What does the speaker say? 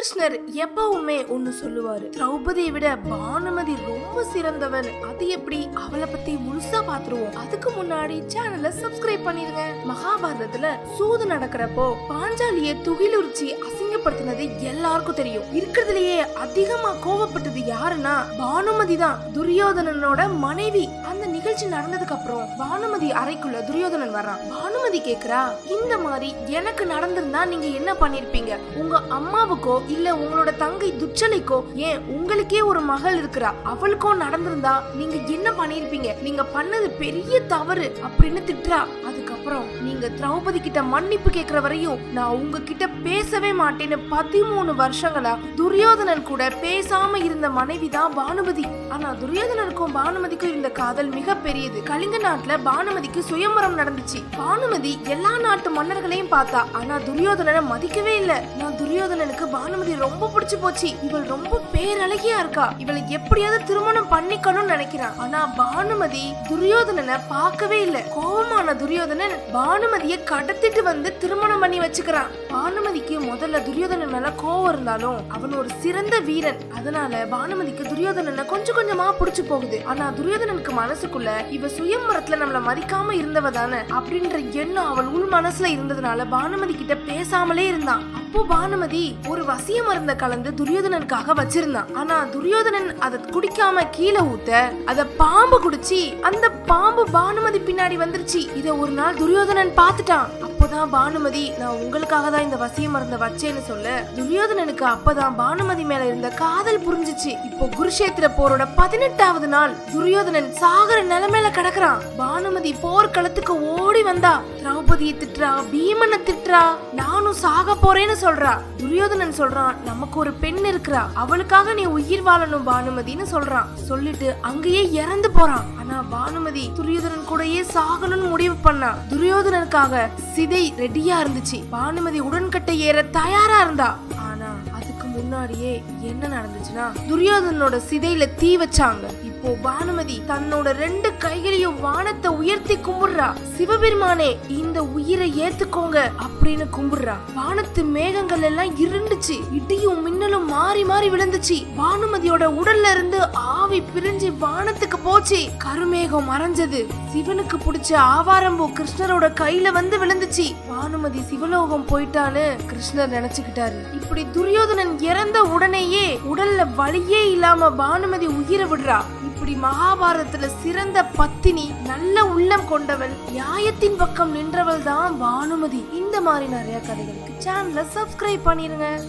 கிருஷ்ணர் எப்பவுமே ஒன்னு சொல்லுவாரு, திரௌபதியை விட பானுமதி ரொம்ப சிறந்தவன். அது எப்படி, அவளை பத்தி முழுசா பாத்துருவோம். அதுக்கு முன்னாடி சேனலை சப்ஸ்கிரைப் பண்ணிருங்க. மகாபாரதத்துல சூது நடக்கிறப்போ பாஞ்சாலிய துகிலுரிச்சி அசிங்கப்படுத்தினது எல்லாருக்கும் தெரியும். இருக்கிறதுலயே அதிகமா கோவப்பட்டது யாருன்னா பானுமதி தான், துரியோதனனோட மனைவி. அந்த நிகழ்ச்சி நடந்ததுக்கு அப்புறம் பானுமதி அறைக்குள்ள துரியோதனன் வர்றான். பானுமதி கேக்குறா, இந்த மாதிரி எனக்கு நடந்திருந்தா நீங்க என்ன பண்ணிருப்பீங்க? உங்க அம்மாவுக்கோ இல்ல உங்களோட தங்கை துச்சலைக்கோ, ஏன் உங்களுக்கே ஒரு மகள் இருக்கிறா, அவளுக்கோ நடந்திருந்தா நீங்க என்ன பண்ணிருப்பீங்க? நீங்க பண்ணது பெரிய தவறு அப்படின்னு திட்டுறா. அதுக்கப்புறம் நீங்க திரௌபதி கிட்ட மன்னிப்பு கேக்குற வரையும் நான் உங்ககிட்ட பேசவே மாட்டேன்னு 13 வருஷங்களா துரியோதனன் கூட பேசாம இருந்த மனைவி தான் பானுமதி. ஆனா துரியோதனனுக்கும் பானுமதிக்கும் இருந்த காதல் மிக பெரியது. கலிங்க நாட்டுல பானுமதிக்கு சுயம்பரம் நடந்துச்சு. பானுமதி எல்லா நாட்டு மன்னர்களையும் பார்த்தா, ஆனா துரியோதனனை மதிக்கவே இல்ல. நான் துரியோதனனுக்கு பானுமதி ரொம்ப பிடிச்சு போச்சு, இவள் ரொம்ப பேரழகியா இருக்கா, இவளை எப்படியாவது திருமணம் பண்ணிக்கணும்னு நினைக்கிறான். ஆனா பானுமதி துரியோதனனை பார்க்கவே இல்ல. கோபமான துரியோதனன் பானுமதியை கடத்திட்டு வந்து திருமணம் பண்ணி வச்சுக்கிறான். பானுமதிக்கு முதல்ல துரியோதனன் மேல கோவம் இருந்தாலும் அவன் ஒரு சிறந்த வீரன். அதனால பானுமதிக்கு துரியோதனனை கொஞ்சம் கொஞ்சமா புடிச்சு போகுது. ஆனா துரியோதனனுக்கு மனசுக்குள்ள இவ சுயம்பரத்துல நம்மள மதிக்காம இருந்தவ தானே அப்படின்ற எண்ணம் அவள் உள் மனசுல இருந்ததுனால பானுமதி கிட்ட பேசாமலே இருந்தான். அப்போ பானுமதி ஒரு வசிய மருந்த கலந்து துரியோதனனுக்காக வச்சிருந்தான். ஆனா துரியோதனன் அதை குடிக்காம கீழே ஊத்த அத பாம்பு குடிச்சு அந்த பாம்பு பானுமதி பின்னாடி வந்துருச்சு. இத ஒரு நாள் துரியோதனன் பார்த்துட்டான். அப்போதான் பானுமதி, நான் உங்களுக்காக தான் இந்த வசிய மருந்த வச்சேன்னு சொல்ல துரியோதனனுக்கு அப்பதான் பானுமதி மேல இருந்த காதல் புரிஞ்சிச்சு. இப்போ குருஷேத்திர போரோட 18வது நாள் துரியோதனன் சாகர நிலைமையில கிடக்குறான். பானுமதி போர்க்களத்துக்கு ஓடி வந்தா, திரௌபதியை திட்டுறா, பீமனை திட்டுறா, நானும் சாக போறேன்னு சொல்றா. துரியோதனன் சொல்றான், நமக்கு ஒரு பெண் இருக்கிறா, அவளுக்காக நீ உயிர் வாழணும் பானுமதின்னு சொல்றான். சொல்லிட்டு அங்கேயே இறந்து போறான். ஆனா பானுமதி துரியோதனன் கூடயே சாகணும்னு முடிவு பண்ணா. துரியோதனனுக்காக சிதை ரெடியா இருந்துச்சு. பானுமதி உடன்கட்டை ஏற தயாரா இருந்தா. ஆனா அதுக்கு முன்னாடியே என்ன நடந்துச்சுன்னா, துரியோதனனோட சிதையில தீ வச்சாங்க. இப்போ பானுமதி தன்னோட 2 கைகளையும் வானத்தை உயர்த்தி கும்பிடுறா. சிவபெருமானே, இந்த உயிரை ஏத்துக்கோங்க அப்படின்னு கும்பிடுறா. வானத்து மேகங்கள் எல்லாம் இருண்டுச்சு, இடியும் மின்னலும் மாறி மாறி விழுந்துச்சு. பானுமதியோட உடல்ல இருந்து ஆவி பிரிஞ்சு வானத்துக்கு போச்சு. கருமேகம் மறைஞ்சது. சிவனுக்கு பிடிச்ச ஆவாரம்பூ கிருஷ்ணரோட கையில வந்து விழுந்துச்சு. பானுமதி சிவலோகம் போயிட்டான்னு கிருஷ்ணர் நினைச்சுக்கிட்டாரு. இப்படி துரியோதனன் இறந்த உடனேயே உடல்ல வலியே இல்லாம பானுமதி உயிரை விடுறா. இப்படி மகாபாரதத்துல சிறந்த பத்தினி, நல்ல உள்ளம் கொண்டவள், நியாயத்தின் பக்கம் நின்றவள் தான் பானுமதி. இந்த மாதிரி நிறைய கதைகளுக்கு சேனலை சப்ஸ்கிரைப் பண்ணிருங்க.